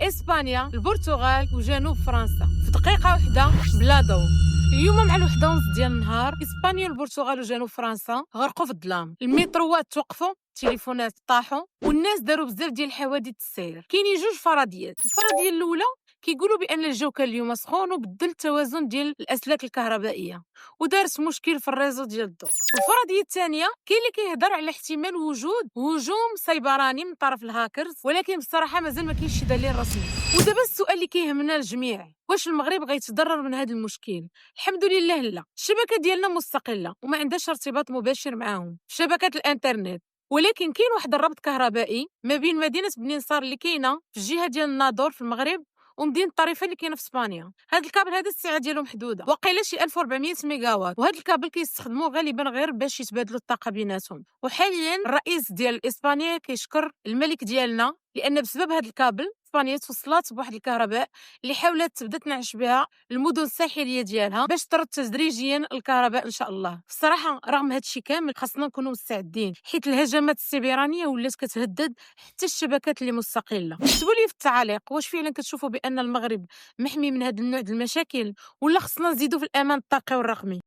اسبانيا، البرتغال وجنوب فرنسا في دقيقه واحده بلا ضوء. اليوم مع الوحده ونص ديال النهار اسبانيا والبرتغال وجنوب فرنسا غرقوا في الظلام، المتروات توقفوا، التليفونات طاحوا، والناس داروا بزاف ديال الحوادث السير. كاينين جوج فرضيات. الفرضيه الاولى كيقولوا بان الجو كان اليوم سخون وبدل التوازن ديال الاسلاك الكهربائيه ودارت مشكل في الريزو ديال الضوء. الفرضيه الثانيه كاين اللي كيهضر على احتمال وجود هجوم سيبراني من طرف الهاكرز، ولكن بصراحه مازال ما كاينش شي دليل رسمي. ودابا السؤال اللي كيهمنا الجميع، واش المغرب غيتضرر من هذا المشكل؟ الحمد لله لا، الشبكه ديالنا مستقله وما عندهاش ارتباط مباشر معاهم في شبكه الانترنت، ولكن كاين واحد الربط كهربائي ما بين مدينه بني نصار اللي كاينه في الجهه ديال الناظور في المغرب ومدينه طريفه اللي كاينه في اسبانيا. هذا الكابل هذا السعه ديالو محدوده، وقيله شي 1400 ميجاوات، وهذا الكابل كيستخدموه غالبا غير باش يتبادلوا الطاقه بيناتهم. وحاليا الرئيس ديال اسبانيا كيشكر الملك ديالنا لان بسبب هذا الكابل اسبانيا توصلات بواحد الكهرباء اللي حاولت تبدا تنعش بها المدن الساحليه ديالها باش ترد تدريجيا الكهرباء ان شاء الله. الصراحه رغم هذا الشيء كامل خاصنا نكونوا مستعدين، حيت الهجمات السيبرانيه ولات كتهدد حتى الشبكات اللي مستقله. اكتبوا لي في التعاليق واش فعلا كتشوفوا بان المغرب محمي من هذا النوع ديال المشاكل، ولا خصنا نزيدوا في الامان الطاقي والرقمي.